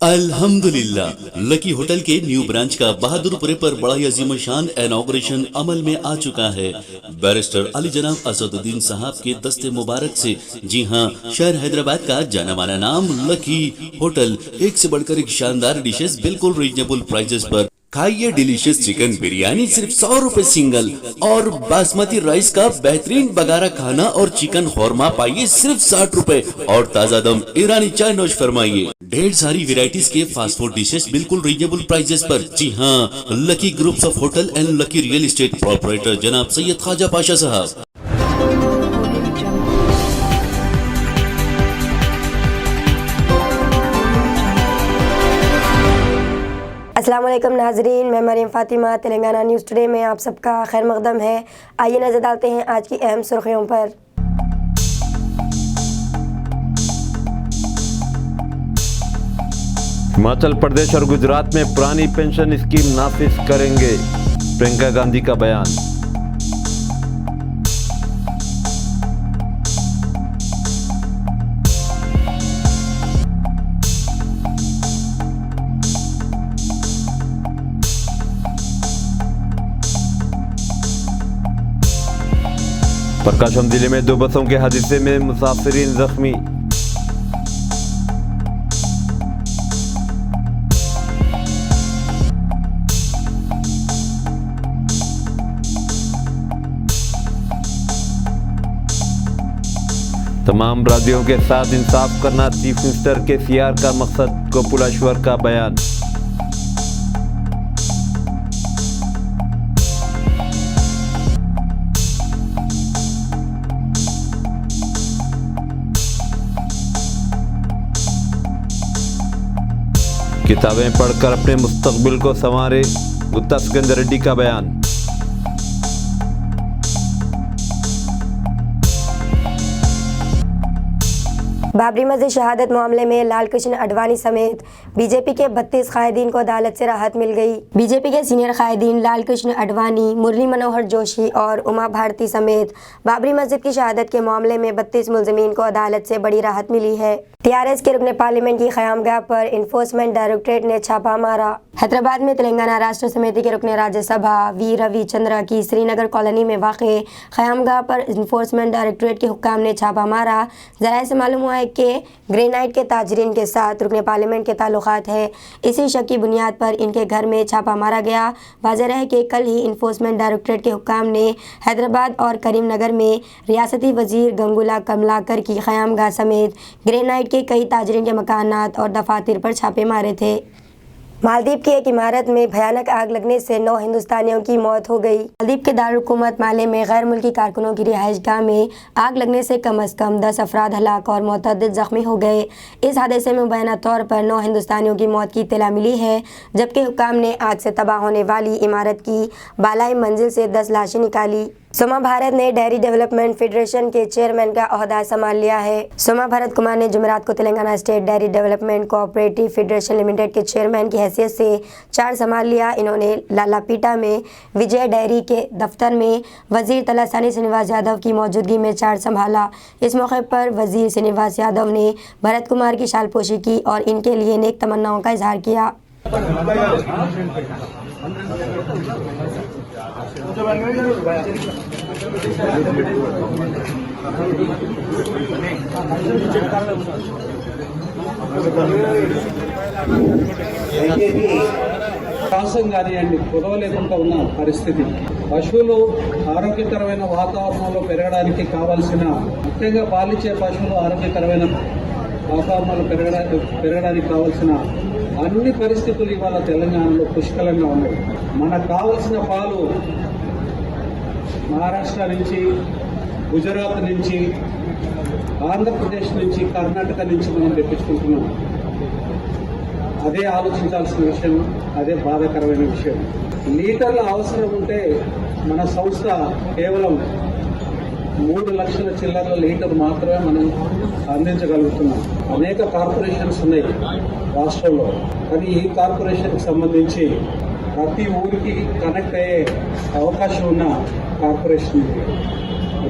अल्हम्दुलिल्लाह lucky hotel के new branch का बहादुरपुरे पर बड़ा ही अजीम शान इनॉग्रेशन अमल में आ चुका है। बैरिस्टर अली जनाब असदुद्दीन साहब के दस्ते मुबारक से। जी हां, शहर हैदराबाद का जाना माना नाम लकी होटल, एक से बढ़कर एक शानदार डिशेस बिल्कुल रीजनेबल प्राइसेस पर। खाइए डिलीशियस चिकन बिरयानी सिर्फ 100 रुपए सिंगल, और बासमती राइस का बेहतरीन बगारा खाना और चिकन खौरमा पाइए सिर्फ 60 रुपए, और ताजा दम ईरानी चाय नोश फरमाइए। ढेर सारी वेराइटीज के फास्ट फूड डिशेस बिल्कुल रीजनेबल प्राइसेस पर। जी हाँ, lucky groups of hotel and lucky real estate proprietor जनाब सैयद ख्वाजा पाशा साहब। अस्सलाम वालेकुम नाजरीन, मैं मरीम फातिमा। तेलंगाना न्यूज़ टुडे में आप सबका खैर मकदम है। आइए नजर डालते हैं आज की अहम सुर्खियों पर। हिमाचल प्रदेश और गुजरात में पुरानी पेंशन स्कीम नाफिज करेंगे, प्रियंका गांधी का बयान। प्रकाशम जिले में 2 बसों के हादसे में मुसाफिरीन जख्मी। तमाम राज्यों के साथ इंसाफ करना चीफ मिनिस्टर के सीआर का मकसद, गोकुलेश्वर का बयान। किताबें पढ़कर अपने मुस्तकबिल को संवारे, गुत्ता सिकंदर रेड्डी का बयान। बाबरी मस्जिद शहादत मामले में लाल कृष्ण आडवाणी समेत बीजेपी के 32 कायदीन को अदालत से राहत मिल गई। बीजेपी के सीनियर कायदीन लाल कृष्ण आडवाणी, मुरली मनोहर जोशी और उमा भारती समेत बाबरी मस्जिद की शहादत के मामले में 32 मुलजमीन को अदालत से बड़ी राहत मिली है। टीआरएस के रुकने पार्लियामेंट की क़यामगाह पर इन्फोर्समेंट डायरेक्टरेट ने छापा मारा। हैदराबाद में तेलंगाना राष्ट्र समिति के रुकने राज्यसभा वी रविचंद्र की श्रीनगर कॉलोनी में वाक़े क़यामगाह पर इन्फोर्समेंट डायरेक्टरेट के हुक्काम ने छापा मारा। ज़राए से मालूम हुआ है कि ग्रेनाइट के ताजरीन के साथ रुकने पार्लियामेंट के ताल्लुकात है। इसी शक की बुनियाद पर इनके घर में छापा मारा गया। वाज़ेह है कि कल ही इन्फोर्समेंट डायरेक्टरेट के हुक्काम ने हैदराबाद और करीमनगर में रियासती वजीर गंगुला कमलाकर की क़यामगाह समेत ग्रेनाइट के कई ताजरीन के मकानात और दफातर पर छापे मारे थे। मालदीव की एक इमारत में भयानक आग लगने से 9 हिंदुस्तानियों की मौत हो गई। मालदीव के दारुलहुकूमत माले में गैर मुल्की कारकुनों की रिहाइशगाह में आग लगने से कम से कम 10 अफराद हलाक और मुतअद्दिद जख्मी हो गए। इस हादसे में मुबैना तौर पर 9 हिंदुस्तानियों की मौत की इत्तला मिली है, जबकि हुक्काम ने आग से तबाह होने वाली इमारत की बालाई मंजिल से 10 लाशें निकाली। सोमा भारत ने डेयरी डेवलपमेंट फेडरेशन के चेयरमैन का ओहदा संभाल लिया है। सोमा भरत कुमार ने जुमेरात को Telangana state dairy development cooperative federation limited के चेयरमैन की हैसियत से चार्ज संभाल लिया। इन्होंने लालापीटा में विजय डेयरी के दफ्तर में वजीर तलासानी श्रीनिवास यादव की मौजूदगी में चार्ज संभाला। इस मौके पर वजीर श्रीनिवास यादव ने भरत कुमार की शालपोशी की और इनके लिए नेक तमन्नाओं का इजहार किया। శ్వాసం కానివ్వండి కుదవ లేకుండా ఉన్న పరిస్థితి, పశువులు ఆరోగ్యకరమైన వాతావరణంలో పెరగడానికి కావాల్సిన, ముఖ్యంగా పాలిచ్చే పశువులు ఆరోగ్యకరమైన వాతావరణంలో పెరగడానికి కావాల్సిన అన్ని పరిస్థితులు ఇవాళ తెలంగాణలో పుష్కలంగా ఉన్నాయి. మనకు కావాల్సిన పాలు మహారాష్ట్ర నుంచి, గుజరాత్ నుంచి, ఆంధ్రప్రదేశ్ నుంచి, కర్ణాటక నుంచి మనం తెప్పించుకుంటున్నాం. అదే ఆలోచించాల్సిన విషయం, అదే బాధాకరమైన విషయం. లీటర్ల అవసరం ఉంటే మన సంస్థ కేవలం 3 లక్షల చిల్లర్ల లీటర్ మాత్రమే మనం అందించగలుగుతున్నాం. అనేక కార్పొరేషన్స్ ఉన్నాయి రాష్ట్రంలో, కానీ ఈ కార్పొరేషన్కి సంబంధించి ప్రతి ఊరికి కనెక్ట్ అయ్యే అవకాశం ఉన్న కార్పొరేషన్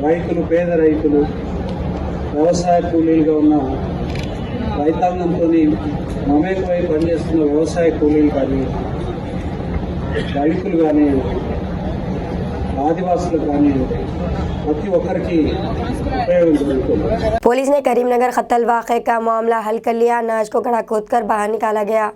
రైతులు, పేద రైతులు, వ్యవసాయ కూలీలుగా ఉన్న రైతాంగంతో మమేకమై పనిచేస్తున్న వ్యవసాయ కూలీలు కానీ, రైతులు కానీ, ఆదివాసులు కానీ ప్రతి ఒక్కరికి ఉపయోగం జరుగుతుంది. पुलिस ने करीमनगर कत्ल वाक़े का मामला हल कर लिया। नाज को गड़ा खोदकर बाहर निकाला गया।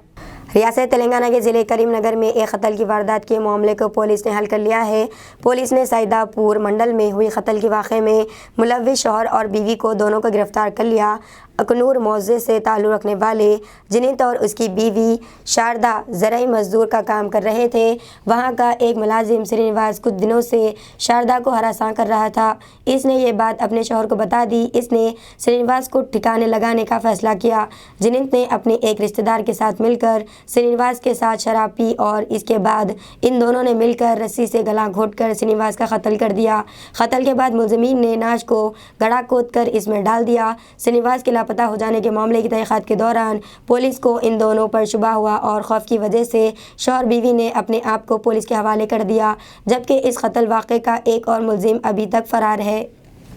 रियासत तेलंगाना के ज़िले करीमनगर में एक कत्ल की वारदात के मामले को पुलिस ने हल कर लिया है। पुलिस ने सईदापुर मंडल में हुई कत्ल के वाक़े में मुलव्विस शौहर और बीवी को दोनों को गिरफ्तार कर लिया। अकनूर मौजे से ताल्लुक़ रखने वाले जिनित और उसकी बीवी शारदा ज़राई मजदूर का काम कर रहे थे। वहां का एक मुलाजिम श्रीनिवास कुछ दिनों से शारदा को हरासा कर रहा था। इसने ये बात अपने शौहर को बता दी। इसने श्रीनिवास को ठिकाने लगाने का फैसला किया। जिनित ने अपने एक रिश्तेदार के साथ मिलकर श्रीनिवास के साथ शराब पी और इसके बाद इन दोनों ने मिलकर रस्सी से गला घोंटकर श्रीनिवास का कत्ल कर दिया। कत्ल के बाद मुलजिमीन ने नाश को गड़ा खोद कर इसमें डाल दिया। श्रीनिवास के लापता हो जाने के मामले की तहकीकात के दौरान पुलिस को इन दोनों पर शुबा हुआ और खौफ की वजह से शौहर बीवी ने अपने आप को पुलिस के हवाले कर दिया, जबकि इस कत्ल वाक़े का एक और मुलजिम अभी तक फरार है।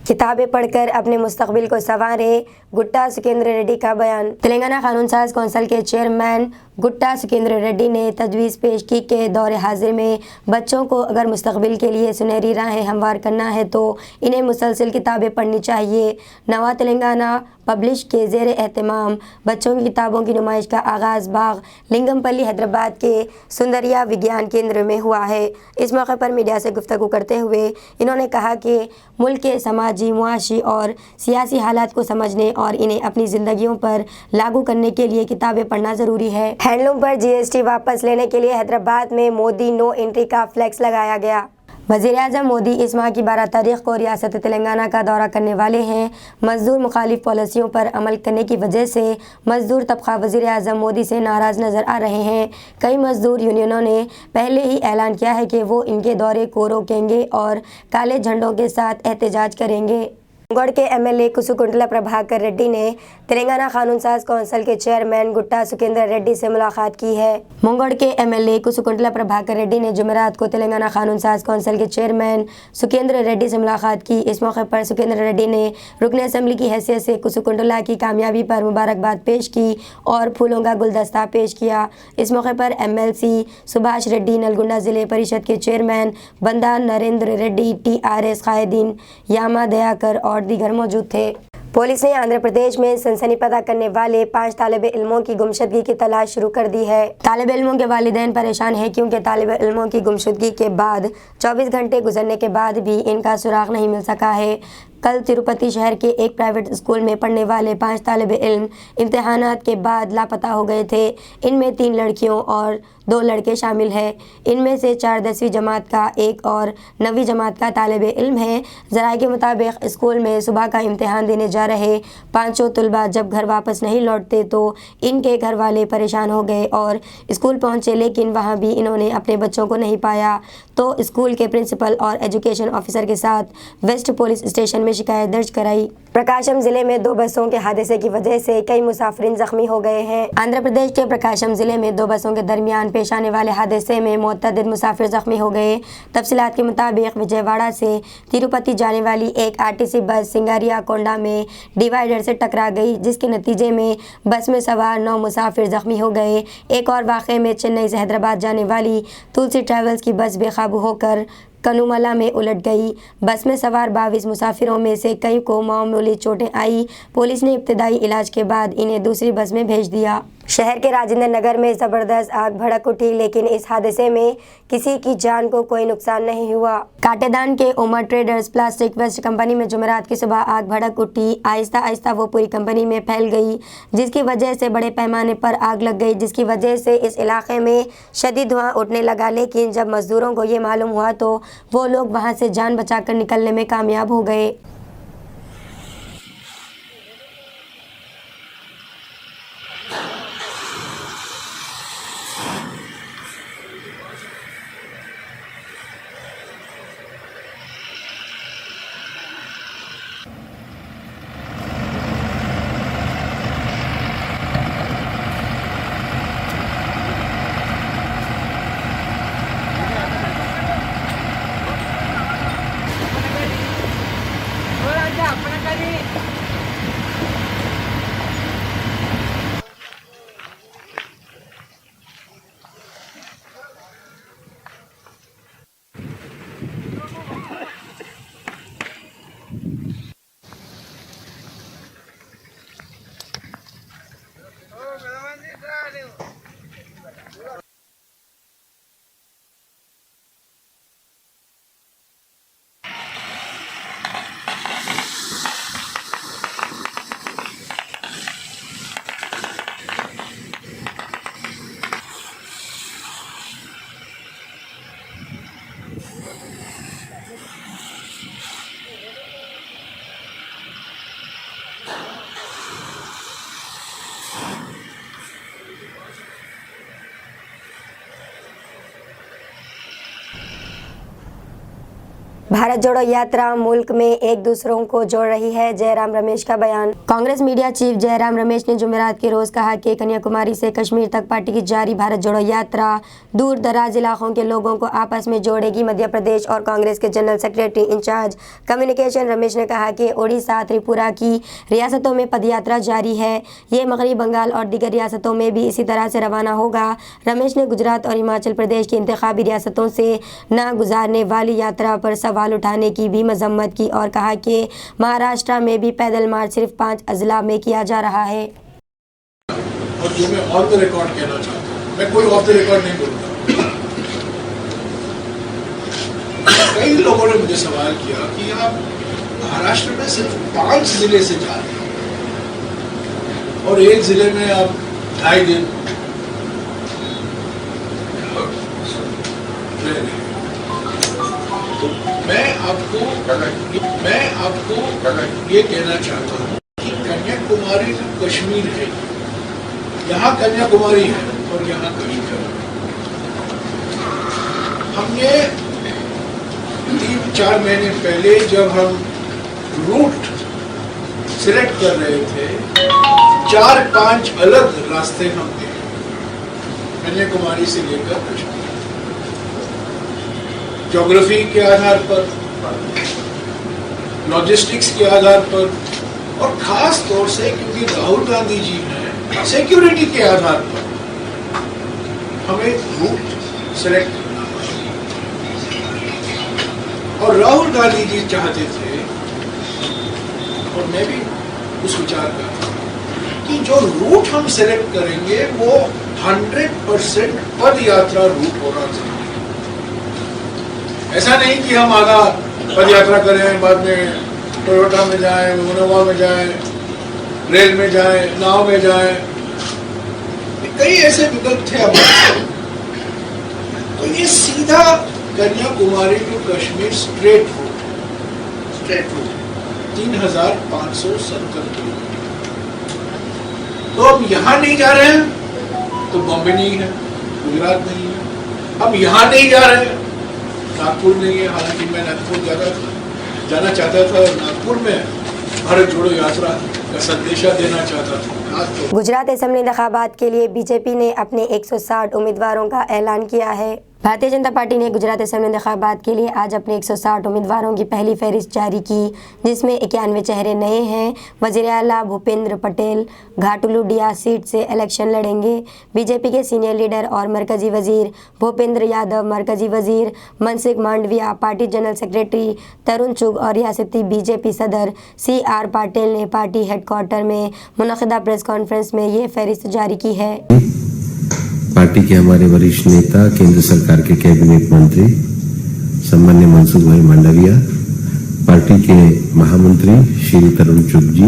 किताबें पढ़कर अपने मुस्तकबिल को संवारे, गुट्टा सुकेंद्र रेड्डी का बयान। तेलंगाना कानून साज कौंसिल के चेयरमैन गुट्टा सुकेंद्र रेड्डी ने तजवीज़ पेश की कि दौरे हाजिर में बच्चों को अगर मुस्तकबिल के लिए सुनहरी राहें हमवार करना है तो इन्हें मुसलसल किताबें पढ़नी चाहिए। नवा तेलंगाना पब्लिश के ज़ेर एहतमाम बच्चों की किताबों की नुमाइश का आगाज़ बाग लिंगमपल्ली हैदराबाद के सुंदरिया विज्ञान केंद्र में हुआ है। इस मौके पर मीडिया से गुफ्तगू करते हुए इन्होंने कहा कि मुल्क के समाजी, मुआशी और सियासी हालात को समझने और इन्हें अपनी ज़िंदगियों पर लागू करने के लिए किताबें पढ़ना ज़रूरी है। हैंडलूम पर GST वापस लेने के लिए हैदराबाद में मोदी नो एंट्री का फ्लैक्स लगाया गया। वज़ीर-ए-आज़म मोदी इस माह की 12 तारीख को रियासत तेलंगाना का दौरा करने वाले हैं। मजदूर मुखालिफ पॉलिसियों पर अमल करने की वजह से मजदूर तबका वज़ीर-ए-आज़म मोदी से नाराज़ नज़र आ रहे हैं। कई मजदूर यूनियनों ने पहले ही ऐलान किया है कि वो इनके दौरे को रोकेंगे और काले झंडों के साथ एहतजाज करेंगे। मुंगोड़ के MLA कुसुकुंटला प्रभाकर रेड्डी ने तेलंगाना कानून साज कौंसिल के चेयरमैन गुट्टा सुकेंद्र रेड्डी से मुलाकात की है। मुंगोड़ के MLA कुसुकुंटला प्रभाकर रेड्डी ने जुमेरात को तेलंगाना कानून साज कौंसिल के चेयरमैन सुकेंद्र रेड्डी से मुलाकात की। इस मौके पर सुकेंद्र रेड्डी ने रुकन असम्बली की हैसियत से कुसुकुंटला की कामयाबी पर मुबारकबाद पेश की और फूलों का गुलदस्ता पेश किया। इस मौके पर MLC सुभाष रेड्डी, नलगुंडा जिले परिषद के चेयरमैन बंदा नरेंद्र रेड्डी, TRS कायदीन यामा दयाकर और दीगर मौजूद थे। पुलिस ने आंध्र प्रदेश में सनसनी पैदा करने वाले 5 तालिब इल्मों की गुमशुदगी की तलाश शुरू कर दी है। तालिब इल्मों के वालिदैन परेशान हैं क्योंकि तालिब इल्मों की गुमशुदगी के बाद 24 घंटे गुजरने के बाद भी इनका सुराग नहीं मिल सका है। कल तिरुपति शहर के एक प्राइवेट स्कूल में पढ़ने वाले 5 तालिब इल्म इम्तिहानात के बाद लापता हो गए थे। इनमें 3 लड़कियों और 2 लड़के शामिल हैं। इनमें से 4 10वीं जमात का, एक और 9वीं जमात का तालिब इल्म है। ज़राए के मुताबिक स्कूल में सुबह का इम्तिहान देने जा रहे 5 तलबा जब घर वापस नहीं लौटते तो इनके घर वाले परेशान हो गए और स्कूल पहुंचे, लेकिन वहां भी इन्होंने अपने बच्चों को नहीं पाया तो स्कूल के प्रिंसिपल और एजुकेशन ऑफिसर के साथ वेस्ट पुलिस स्टेशन में शिकायत दर्ज कराई। प्रकाशम जिले में 2 बसों के हादसे की वजह से कई मुसाफिरीन जख्मी हो गए हैं। आंध्र प्रदेश के प्रकाशम जिले में 2 बसों के दरमियान पेश आने वाले हादसे में मुतअद्दिद मुसाफिर जख्मी हो गए। तफसीलात के मुताबिक विजयवाड़ा से तिरुपति जाने वाली एक RTC बस सिंगारिया कोंडा में डिवाइडर से टकरा गई, जिसके नतीजे में बस में सवार 9 मुसाफिर जख्मी हो गए। एक और वाक़े में चेन्नई से हैदराबाद जाने वाली तुलसी ट्रैवल्स की बस बेकाबू होकर कनुमला में उलट गई। बस में सवार 22 मुसाफिरों में से कई को मामूली चोटें आई। पुलिस ने इब्तदाई इलाज के बाद इन्हें दूसरी बस में भेज दिया। शहर के राजेंद्र नगर में ज़बरदस्त आग भड़क उठी, लेकिन इस हादसे में किसी की जान को कोई नुकसान नहीं हुआ। काटेदान के Umar traders plastic waste company में जुमेरात की सुबह आग भड़क उठी। आहिस्ता आहिस्ता वो पूरी कंपनी में फैल गई, जिसकी वजह से बड़े पैमाने पर आग लग गई, जिसकी वजह से इस इलाके में शदीद धुआं उठने लगा। लेकिन जब मजदूरों को ये मालूम हुआ तो वो लोग वहाँ से जान बचाकर निकलने में कामयाब हो गए। भारत जोड़ो यात्रा मुल्क में एक दूसरों को जोड़ रही है, जयराम रमेश का बयान। कांग्रेस मीडिया चीफ जयराम रमेश ने जुमेरात के रोज कहा कि कन्याकुमारी से कश्मीर तक पार्टी की जारी भारत जोड़ो यात्रा दूर दराज इलाकों के लोगों को आपस में जोड़ेगी। मध्य प्रदेश और कांग्रेस के general secretary incharge communication Ramesh ने कहा कि ओडिशा त्रिपुरा की रियासतों में पदयात्रा जारी है, ये मगरबी बंगाल और दीगर रियासतों में भी इसी तरह से रवाना होगा। रमेश ने गुजरात और हिमाचल प्रदेश की इंतखाबी रियासतों से न गुजारने वाली यात्रा पर सवाल उठाने की भी मजम्मत की और कहा कि महाराष्ट्र में भी पैदल मार्च सिर्फ 5 अजला में किया जा रहा है। और जो मैं ऑफ द रिकॉर्ड कहना चाहता हूँ, मैं कोई ऑफ द रिकॉर्ड नहीं बोलूँगा। कई लोगों ने मुझे सवाल किया कि आप महाराष्ट्र में सिर्फ 5 जिले से जा रहे हैं और एक जिले में आप 2.5 दिन रह गए। तो मैं आपको ये कहना चाहता हूँ कि कन्याकुमारी जो कश्मीर है, यहाँ कन्याकुमारी है और यहाँ कश्मीर है। हमने 3-4 महीने पहले जब हम रूट सिलेक्ट कर रहे थे, 4-5 अलग रास्ते हम गए कन्याकुमारी से लेकर कश्मीर। ज्योग्राफी के आधार पर, लॉजिस्टिक्स के आधार पर और खास तौर से क्योंकि राहुल गांधी जी ने सिक्योरिटी के आधार पर हमें रूट सिलेक्ट करना और राहुल गांधी जी चाहते थे और मैं भी उस विचार का था कि जो रूट हम सिलेक्ट करेंगे वो 100% पद यात्रा रूट होना चाहिए। ऐसा नहीं कि हम आधा पद यात्रा करें, बाद में टोयोटा में जाएं, इनोवा में जाएं, रेल में जाएं, नाव में जाएं। कई ऐसे विकल्प थे हमारे। तो ये सीधा Kanyakumari to Kashmir straight route 3,570 kilometre. तो अब यहाँ नहीं जा रहे हैं तो बॉम्बे नहीं है, गुजरात नहीं है। अब यहाँ नहीं जा रहे हैं, नागपुर नहीं है। हालांकि मैं नागपुर जाना चाहता था और नागपुर में भारत जोड़ो यात्रा का संदेशा देना चाहता था। गुजरात असेंबली इंतखाबात के लिए बीजेपी ने अपने 160 उम्मीदवारों का ऐलान किया है। भारतीय जनता पार्टी ने गुजरात असेंबली इंतखाबात के लिए आज अपने 160 उम्मीदवारों की पहली फहरिस्त जारी की, जिसमें 91 चेहरे नए हैं। वज़ीर आला भूपेंद्र पटेल घाटुलुडिया सीट से इलेक्शन लड़ेंगे। बीजेपी के सीनियर लीडर और मरकजी वजीर भूपेंद्र यादव, मरकजी वजीर Mansukh Mandaviya, party general secretary Tarun Chugh और रियासती बीजेपी सदर CR पाटिल ने पार्टी हेडक्वार्टर में मुनक़िदा प्रेस कॉन्फ्रेंस में ये फहरिस्त जारी की है। पार्टी के हमारे वरिष्ठ नेता, केंद्र सरकार के कैबिनेट मंत्री सम्मान्य मनसुख भाई मांडविया, पार्टी के महामंत्री श्री तरुण चुग जी,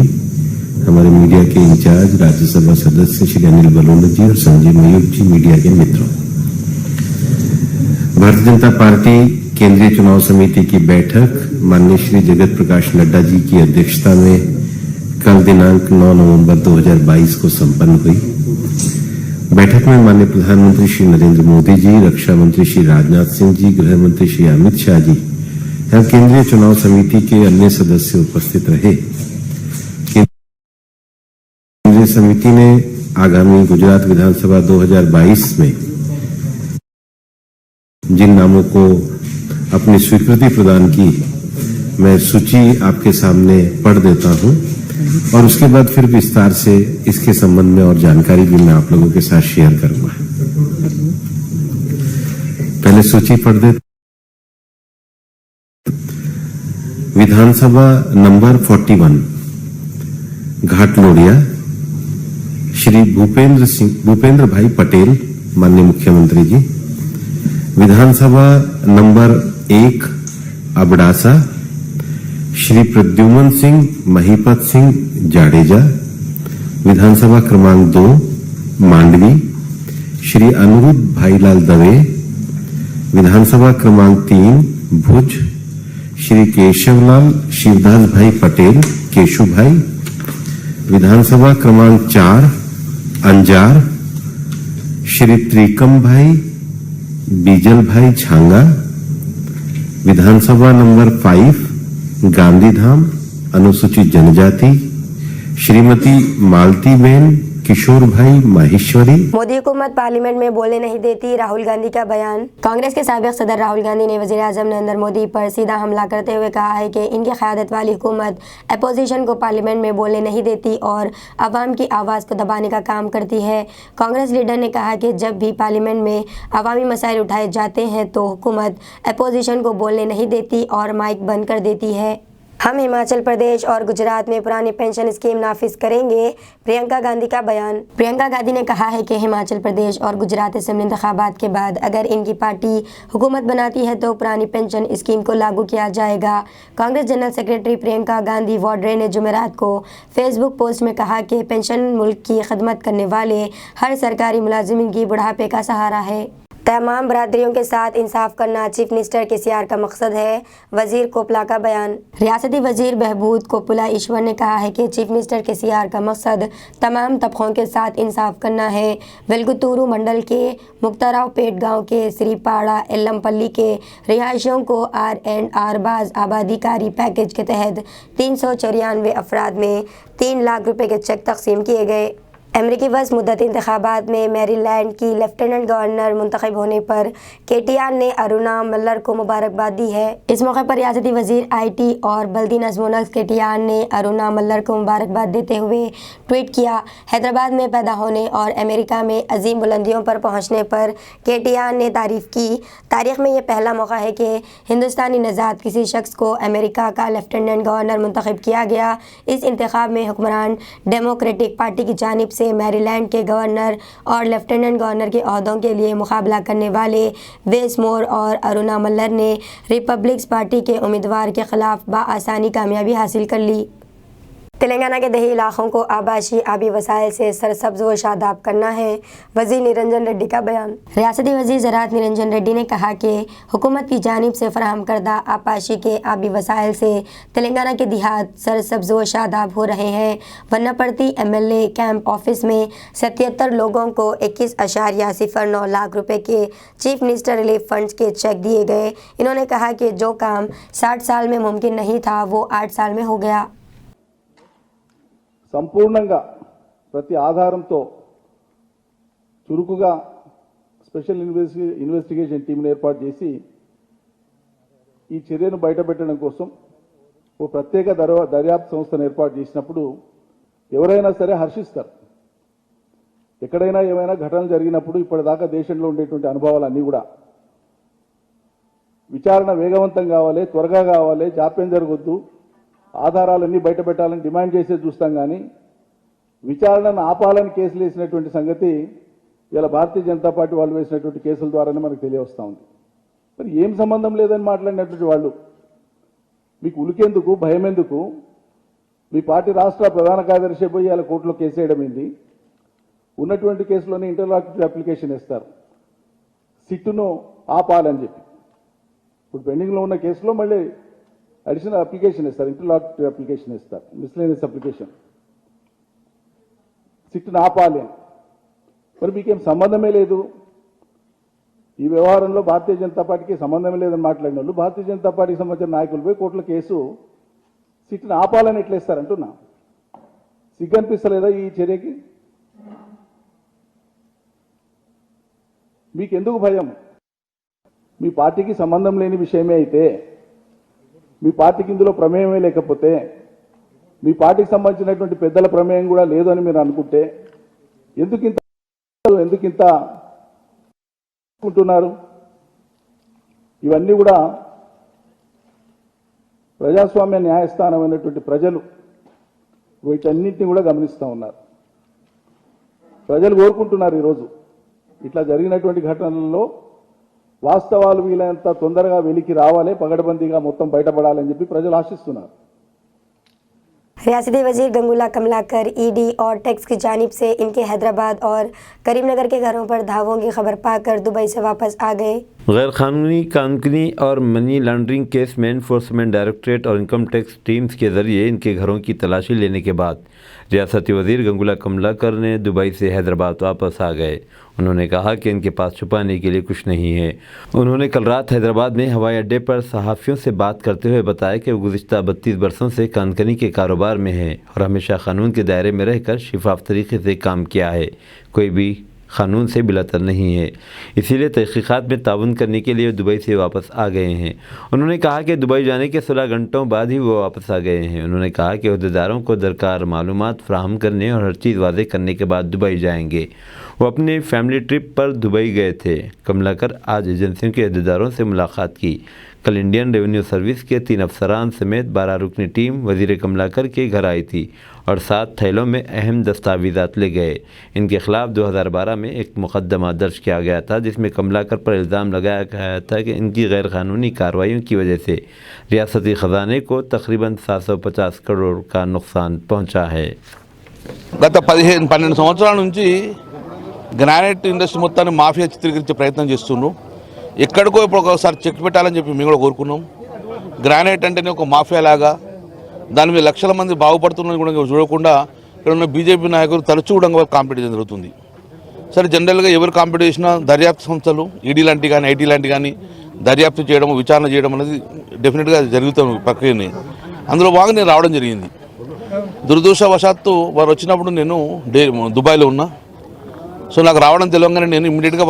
हमारे मीडिया के इंचार्ज राज्यसभा सदस्य श्री अनिल बलोनी जी और संजय मयूर जी, मीडिया के मित्रों। भारतीय जनता पार्टी केंद्रीय चुनाव समिति की बैठक माननीय श्री जगत प्रकाश नड्डा जी की अध्यक्षता में कल दिनांक 9 नवंबर 2022 को संपन्न हुई। बैठक में माननीय प्रधानमंत्री श्री नरेंद्र मोदी जी, रक्षा मंत्री श्री राजनाथ सिंह जी, गृह मंत्री श्री अमित शाह जी एवं केंद्रीय चुनाव समिति के अन्य सदस्य उपस्थित रहे। केंद्रीय समिति ने आगामी गुजरात विधानसभा 2022 में जिन नामों को अपनी स्वीकृति प्रदान की, मैं सूची आपके सामने पढ़ देता हूं और उसके बाद फिर विस्तार से इसके संबंध में और जानकारी भी मैं आप लोगों के साथ शेयर करूंगा। पहले सूची पढ़ दे। विधानसभा नंबर 41 घाटलोडिया श्री भूपेंद्र भाई पटेल माननीय मुख्यमंत्री जी। विधानसभा नंबर 1 अबडासा श्री प्रद्युमन सिंह महिपत सिंह जाडेजा। विधानसभा क्रमांक 2 मांडवी श्री अनुरुद्ध भाईलाल दवे। विधानसभा क्रमांक 3 भुज श्री केशवलाल शिवदास भाई पटेल केशु भाई। विधानसभा क्रमांक 4 अंजार श्री त्रिकम भाई बीजल भाई छांगा। विधानसभा नंबर 5 गांधीधाम अनुसूचित जनजाति श्रीमती मालतीबेन किशोर भाई माहेश्वरी। मोदी हुकूमत पार्लियामेंट में बोलने नहीं देती, राहुल गांधी का बयान। कांग्रेस के साबिक सदर राहुल गांधी ने वजीर आजम नरेंद्र मोदी पर सीधा हमला करते हुए कहा है कि इनकी क़यादत वाली हुकूमत अपोजिशन को पार्लियामेंट में बोलने नहीं देती और अवाम की आवाज़ को दबाने का काम करती है। कांग्रेस लीडर ने कहा कि जब भी पार्लियामेंट में अवामी मसाइल उठाए जाते हैं तो हुकूमत अपोजिशन को बोलने नहीं देती और माइक बंद कर देती है। हम हिमाचल प्रदेश और गुजरात में पुरानी पेंशन स्कीम नाफिज करेंगे, प्रियंका गांधी का बयान। प्रियंका गांधी ने कहा है कि हिमाचल प्रदेश और गुजरात असेंबली इंतखाबात के बाद अगर इनकी पार्टी हुकूमत बनाती है तो पुरानी पेंशन स्कीम को लागू किया जाएगा। कांग्रेस जनरल सेक्रेटरी प्रियंका गांधी वाड्रे ने जुमेरात को फेसबुक पोस्ट में कहा कि पेंशन मुल्क की खदमत करने वाले हर सरकारी मुलाजिम की बुढ़ापे का सहारा है। तमाम बरादरियों के साथ इंसाफ करना चीफ मिनिस्टर केसीआर का मकसद है, वजीर कोपला का बयान। रियासती वजीर बहबूद कोपला ईश्वर ने कहा है कि चीफ मिनिस्टर केसीआर का मकसद तमाम तबकों के साथ इंसाफ करना है। वेलगुतूरू मंडल के मुक्तारावपेट गांव के श्रीपाड़ा एल्लमपल्ली के रिहायशियों को R&R बाज आबादीकारी पैकेज के तहत 394 अफराद में 3 लाख रुपए के चेक तकसीम किए गए। अमेरिकी वस मुद्दत इंतखाबात में मैरीलैंड की लेफ्टिनेंट गवर्नर मुंतखब होने पर केटीआर ने अरुणा मल्लर को मुबारकबाद दी है। इस मौके पर रियासती वजीर IT और बल्दी नज़्म-ओ-नस्क केटीआर ने अरुणा मल्लर को मुबारकबाद देते हुए ट्वीट किया, हैदराबाद में पैदा होने और अमेरिका में अजीम बुलंदियों पर पहुंचने पर केटीआर ने तारीफ़ की। तारीख में यह पहला मौका है कि हिंदुस्तानी नज़ाद किसी शख्स को अमेरिका का लेफ्टिनेंट गवर्नर मुंतखब किया गया। इस इंतखाब में हुक्मरान डेमोक्रेटिक पार्टी की जानिब से मैरीलैंड के गवर्नर और लेफ्टिनेंट गवर्नर के ओहदों के लिए मुकाबला करने वाले वेस मोर और अरुणा मल्लर ने रिपब्लिक्स पार्टी के उम्मीदवार के खिलाफ बआसानी कामयाबी हासिल कर ली। तेलंगाना के दही इलाकों को आबाशी आबी वसाइल से सरसब्ज व शादाब करना है, वजीर निरंजन रेड्डी का बयान। रियासती वजीर ज़राअत निरंजन रेड्डी ने कहा कि हुकूमत की जानिब से फराहम करदा आबाशी के आबी वसाइल से तेलंगाना के देहात सरसब्ज व शादाब हो रहे हैं। वन्नापर्ती MLA कैंप ऑफिस में 77 लोगों को 21.09 लाख रुपए के चीफ मिनिस्टर रिलीफ फंड्स के चेक दिए गए। इन्होंने कहा कि जो काम 60 साल में मुमकिन नहीं था वो 8 साल में हो गया। సంపూర్ణంగా ప్రతి ఆధారంతో చురుకుగా స్పెషల్ ఇన్వెస్టిగేషన్ టీంను ఏర్పాటు చేసి ఈ చర్యను బయటపెట్టడం కోసం ఓ ప్రత్యేక దర్యాప్తు సంస్థను ఏర్పాటు చేసినప్పుడు ఎవరైనా సరే హర్షిస్తారు. ఎక్కడైనా ఏమైనా ఘటనలు జరిగినప్పుడు ఇప్పటిదాకా దేశంలో ఉండేటువంటి అనుభవాలన్నీ కూడా విచారణ వేగవంతం కావాలి, త్వరగా కావాలి, జాప్యం జరగొద్దు, ఆధారాలన్నీ బయటపెట్టాలని డిమాండ్ చేసే చూస్తాం కానీ విచారణను ఆపాలని కేసులు వేసినటువంటి సంగతి ఇలా భారతీయ జనతా పార్టీ వాళ్ళు వేసినటువంటి కేసుల ద్వారానే మనకు తెలియవస్తూ ఉంది. మరి ఏం సంబంధం లేదని మాట్లాడినటువంటి వాళ్ళు మీకు ఉలికెందుకు, భయం ఎందుకు? మీ పార్టీ రాష్ట్ర ప్రధాన కార్యదర్శి పోయి ఇలా కోర్టులో కేసు వేయడం ఏంది? ఉన్నటువంటి కేసులోనే ఇంటర్లాక్యుటరీ అప్లికేషన్ ఇస్తారు సిట్టును ఆపాలని చెప్పి. ఇప్పుడు పెండింగ్లో ఉన్న కేసులో మళ్ళీ అడిషనల్ అప్లికేషన్ ఇస్తారు, ఇంటర్లాక్యుటరీ అప్లికేషన్ ఇస్తారు, మిస్లేనియస్ అప్లికేషన్ సిట్టును ఆపాలి అని. మరి మీకేం సంబంధమే లేదు, ఈ వ్యవహారంలో భారతీయ జనతా పార్టీకి సంబంధమే లేదని మాట్లాడిన వాళ్ళు భారతీయ జనతా పార్టీకి సంబంధించిన నాయకులు పోయి కోర్టులో కేసు సిట్టును ఆపాలని ఎట్లా ఇస్తారంటున్నా. సిగ్గనిపిస్తలేదా ఈ చర్యకి? మీకెందుకు భయం? మీ పార్టీకి సంబంధం లేని విషయమే అయితే, మీ పార్టీకి ఇందులో ప్రమేయమే లేకపోతే, మీ పార్టీకి సంబంధించినటువంటి పెద్దల ప్రమేయం కూడా లేదు అని మీరు అనుకుంటే ఎందుకింత అనుకుంటున్నారు? ఇవన్నీ కూడా ప్రజాస్వామ్య న్యాయస్థానమైనటువంటి ప్రజలు వీటన్నింటినీ కూడా గమనిస్తూ ఉన్నారు. ప్రజలు కోరుకుంటున్నారు ఈరోజు ఇట్లా జరిగినటువంటి ఘటనలలో వాస్తవాలు వీలైనంత తొందరగా వెలికి రావాలి, పగడబందీగా మొత్తం బయటపడాలని చెప్పి ప్రజలు ఆశిస్తున్నారు. रियासती वजीर गंगूला कमलाकर ED और टैक्स की जानिब से इनके हैदराबाद और करीमनगर के घरों पर धावों की खबर पाकर दुबई से वापस आ गए। गैर कानूनी और मनी लॉन्ड्रिंग केस में एनफोर्समेंट डायरेक्टरेट और इनकम टैक्स टीम्स के ज़रिए इनके घरों की तलाशी लेने के बाद रियासती वज़ीर गंगुला कमलाकर ने दुबई से हैदराबाद वापस आ गए। उन्होंने कहा कि इनके पास छुपाने के लिए कुछ नहीं है। उन्होंने कल रात हैदराबाद में हवाई अड्डे पर सहाफ़ियों से बात करते हुए बताया कि वो गुज़िश्ता 32 बरसों से कानकनी के कारोबार में है और हमेशा कानून के दायरे में रहकर शिफाफ तरीके से काम किया है, कोई भी कानून से बिलातर नहीं है, इसीलिए तहक़ीक़ात में ताउन करने के लिए दुबई से वापस आ गए हैं। उन्होंने कहा कि दुबई जाने के 16 घंटों बाद ही वो वापस आ गए हैं। उन्होंने कहा कि अहदेदारों को दरकार मालूमात फ़राहम करने और हर चीज़ वाज़ेह करने के बाद दुबई जाएंगे। वो अपनी फैमिली ट्रिप पर दुबई गए थे। कमलाकर आज एजेंसियों के अहदेदारों से मुलाकात की। कल इंडियन रेवेन्यू सर्विस के 3 अफसरान समेत 12 रुकनी टीम वज़ीर कमलाकर के घर आई थी और 7 थैलों में अहम दस्तावेज़ात ले गए। इनके खिलाफ 2012 में एक मुकदमा दर्ज किया गया था, जिसमें कमलाकर पर इल्ज़ाम लगाया गया था कि इनकी गैर कानूनी कार्रवाइयों की वजह से रियासती ख़जाने को तकरीबन 750 करोड़ का नुकसान पहुँचा है। గత 12 సంవత్సరాల నుంచి గ్రానైట్ ఇండస్ట్రీ మొత్తాన్ని మాఫియా చిత్రీకరించే ప్రయత్నం చేస్తున్నారు. ఎక్కడికో ఇప్పుడు ఒకసారి చెక్ పెట్టాలని చెప్పి మేము కూడా కోరుకున్నాం. గ్రానైట్ అంటేనే ఒక మాఫియా లాగా దాని మీద లక్షల మంది బాగుపడుతున్నది కూడా చూడకుండా ఇక్కడ ఉన్న బీజేపీ నాయకులు తరచూ కూడా కాంపిటీషన్ జరుగుతుంది. సరే, జనరల్గా ఎవరు కాంపిటీషన్ దర్యాప్తు సంస్థలు ఈడీ లాంటి కానీ ఐటీ లాంటి కానీ దర్యాప్తు చేయడం విచారణ చేయడం అనేది డెఫినెట్గా జరుగుతున్న ప్రక్రియని అందులో భాగంగా నేను రావడం జరిగింది. దురదృష్టవశాత్తు వారు వచ్చినప్పుడు నేను దుబాయ్లో ఉన్నా. సో నాకు రావడం తెలియగానే నేను ఇమ్మీడియట్గా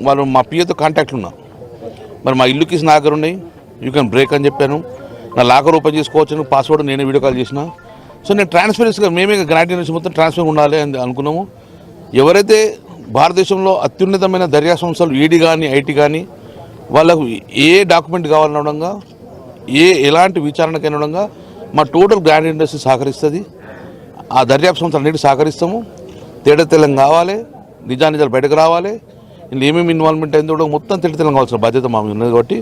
వాళ్ళు మా పిఏతో కాంటాక్ట్లు ఉన్నా. మరి మా ఇల్లు కీస్ నా దగ్గర ఉన్నాయి, యూ కెన్ బ్రేక్ అని చెప్పాను. నా లాకర్ ఓపెన్ చేసుకోవచ్చు, పాస్వర్డ్ నేనే వీడియో కాల్ చేసిన. సో నేను ట్రాన్స్పరెన్సీగా మేమే గ్రానైట్ ఇండస్ట్రీ మొత్తం ట్రాన్స్పరెంట్ ఉండాలి అని అనుకున్నాము. ఎవరైతే భారతదేశంలో అత్యున్నతమైన దర్యాప్తు సంస్థలు ఈడీ కానీ ఐటీ కానీ వాళ్ళకు ఏ డాక్యుమెంట్ కావాలనడంగా ఎలాంటి విచారణకైనా మా టోటల్ గ్రానైట్ ఇండస్ట్రీ సహకరిస్తుంది. ఆ దర్యాప్తు సంస్థలన్నిటి సహకరిస్తాము. తేటతెల్లం కావాలి, నిజానిజాలు బయటకు రావాలి. ఇందులో ఏమేమి ఇన్వాల్వ్మెంట్ అయిందో కూడా మొత్తం తేటతెల్లం కావాల్సిన బాధ్యత మాకు ఉన్నది కాబట్టి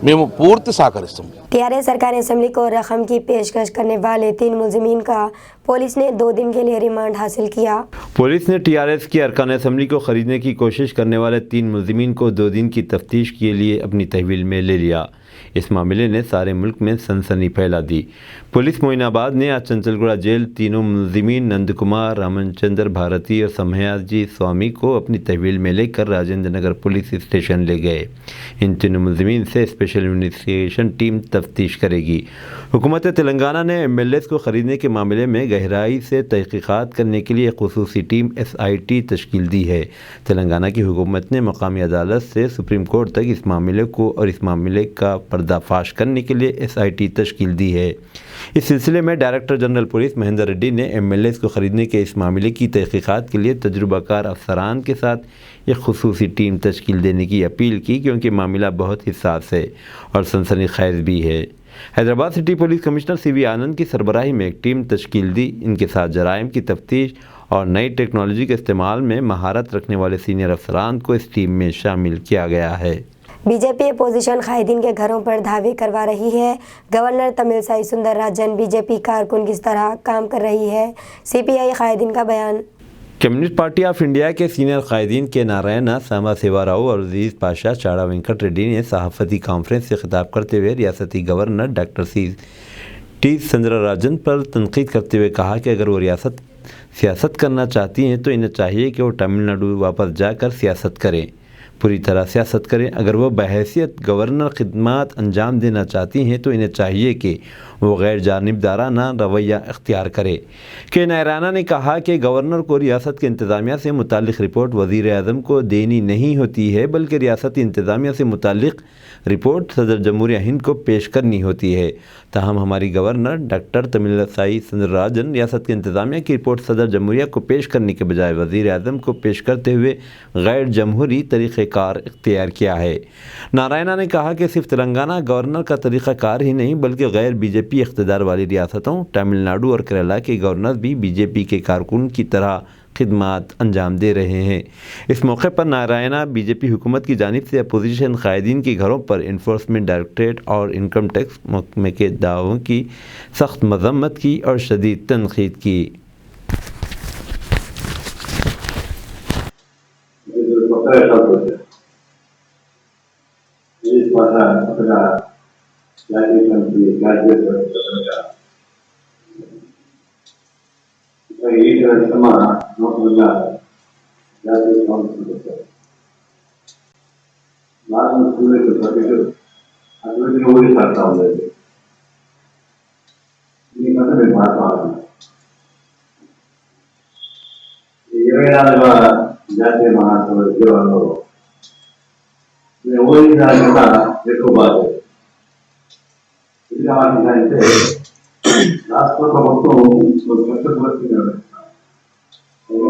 మేము పూర్తి సహకరిస్తాం. टीआरएस सरकार असेंबली को रकम की पेशकश करने वाले 3 मुलजिमीन का पुलिस ने 2 दिन के लिए रिमांड हासिल किया। पुलिस ने टीआरएस की अरकान असेंबली को खरीदने की कोशिश करने वाले 3 मुलजिमीन को 2 दिन की तफ्तीश के लिए अपनी तहवील में ले लिया। इस मामले ने सारे मुल्क में सनसनी फैला दी। पुलिस मोइनाबाद ने आज चंचलगुड़ा जेल तीनों मुलजिमीन नंद कुमार, रामचंद्र भारती और समयाजी स्वामी को अपनी तहवील में लेकर राजेंद्र नगर पुलिस स्टेशन ले गए। इन तीनों मुलजिमीन से स्पेशल इन्वेस्टिगेशन टीम तफ्तीश करेगी। हुकूमत तेलंगाना ने एमएलएस को ख़रीदने के मामले में गहराई से तहक़ीक़ात करने के लिए खुसूसी टीम SIT तश्कील दी है। तेलंगाना की हुकूमत ने मकामी अदालत से सुप्रीम कोर्ट तक इस मामले को और इस मामले का पर्दाफाश करने के लिए SIT तश्कील दी है। इस सिलसिले में director general police Mahendra Reddy ने एमएलएस को ख़रीदने के इस मामले की तहक़ीक़ात के लिए तजुर्बाकार अफसरान के साथ एक खुसूसी टीम तश्कील देने की अपील की, क्योंकि मामला बहुत हिसास है और सनसनीखेज़ भी है। Hyderabad city police commissioner CV आनंद की सरबराही में एक टीम तश्कील दी। इनके साथ जराइम की तफ्तीश और नई टेक्नोलॉजी के इस्तेमाल में महारत रखने वाले सीनियर अफसरान को इस टीम में शामिल किया गया है। बीजेपी अपोजिशन कायदीन के घरों पर धावे करवा रही है। गवर्नर तमिलसाई सुंदरराजन बीजेपी कारकुन किस तरह काम कर रही है, CPI कायदीन का बयान। कम्युनिस्ट पार्टी ऑफ इंडिया के सीनियर कायदीन के नारायण सामासेवाराव और अजीज़ पाशा चाड़ा वेंकट रेड्डी ने सहाफ़ती कॉन्फ्रेंस से खिताब करते हुए रियासती गवर्नर डॉक्टर C.T. सुंदरराजन पर तनकीद करते हुए कहा कि अगर वो सियासत करना चाहती हैं तो इन्हें चाहिए कि वो तमिलनाडु वापस जाकर सियासत करें, पूरी तरह सियासत करें। अगर वो बहैसियत गवर्नर खिदमात अंजाम देना चाहती हैं तो इन्हें चाहिए कि वो गैर जानिबदाराना रवैया इख्तियार करे। के नारायण ने कहा कि गवर्नर को रियासत के इंतज़ामिया से मुतालिक रिपोर्ट वज़ीर आज़म को देनी नहीं होती है, बल्कि रियासती इंतज़ामिया से मुतालिक रिपोर्ट सदर जमहूरिया हिंद को पेश करनी होती है। ताहम हमारी गवर्नर डॉक्टर तमिलसाई सुंदरराजन रियासत के इंतज़ामिया की रिपोर्ट सदर जमहूरिया को पेश करने के बजाय वज़ीर आज़म को पेश करते हुए गैर जमहूरी तरीक़ाकार इख्तियार किया है। नारायण ने कहा कि सिर्फ तेलंगाना गवर्नर का तरीक़ाकार ही नहीं, बल्कि गैर बीजेपी इख्तिदार वाली रियासतों तमिलनाडु और केरला के गवर्नर भी बीजेपी के कारकुन की तरह खिदमात अंजाम दे रहे हैं। इस मौके पर नारायण बीजेपी हुकूमत की जानिब से अपोजिशन कायदीन के घरों पर इन्फोर्समेंट डायरेक्टरेट और इनकम टैक्स महकमे के दावों की सख्त मजम्मत की और शदीद तनकीद की। తర్వాత కొత్తగా జాతీయ కమిటీ గ్రాడ్యుయేట్ కొత్తగా ఈ కార్యక్రమ నూతనంగా జాతీయ కౌన్సిల్ పెట్టారు. నాలుగు స్కూల్ సభ్యులు అభివృద్ధి ఊరి పడతా ఉండేది. దీనికంటే మేము మాట్లాడాలి. 24వ జాతీయ మహాసభ విజయవాడలో మేము ఊహించాలి కూడా ఎక్కువ బాధ్యత. ఇది కావాలంటే రాష్ట్ర ప్రభుత్వం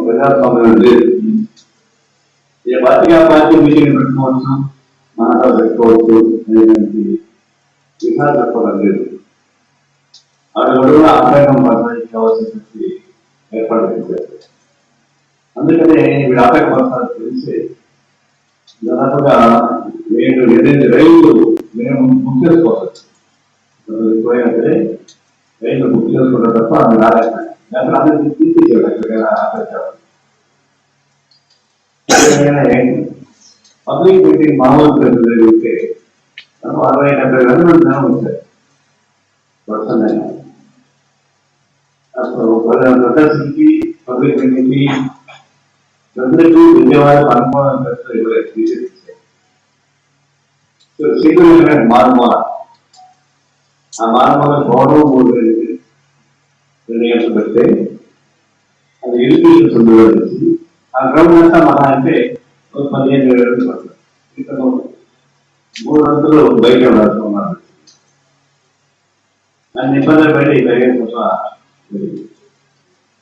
ప్రజాస్వామ్యం లేదు. ఏ పార్టీగా పార్టీ మీటింగ్ పెట్టుకోవచ్చు, మాటలు పెట్టుకోవచ్చు అనేటువంటి విధాలు పెట్టుకోవడం లేదు. అక్కడ కూడా ఆదాయం పడడానికి కావాల్సినటువంటి ఏర్పాటు చేశారు. అందుకనే వీడు ఆదాయం పడతారు తెలిసి దాదాపుగా నేను ఏదైతే రైళ్లు మేము బుక్ చేసుకోవచ్చు, పోయినా సరే రైళ్లు బుక్ చేసుకుంటారు తప్ప అది రాలేక దాంట్లో అందరికీ తీసేయాలి. ఎక్కడికైనా ఆపేసేవాళ్ళు. పబ్లిక్ మీటింగ్ మామూలు జరిగితే 60-70 గంటలు జనం వచ్చారు. వర్షం అప్పుడు ప్రదర్శనకి పబ్లిక్ మీటింగ్కి అందరికీ విజయవాడ అనుభవం తీసేది. సీక్రెట్ మారుమూల ఆ మారుమూల గౌరవం 3 గంటలు పెడితే అది ఎలిమినేషన్ సంబంధించి ఆ గ్రౌండ్ అంతా మహా అంటే 15 గంటలు పడుతుంది. ఇక్కడ 3 గంటలు బయట ఉన్నారు. అన్ని ఇబ్బందులు బయట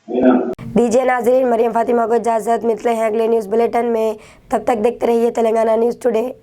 అయినా दीजिए नाजरीन, मरियम फातिमा को इजाज़त। मिलते हैं अगले न्यूज़ बुलेटिन में। तब तक देखते रहिए तेलंगाना न्यूज़ टुडे।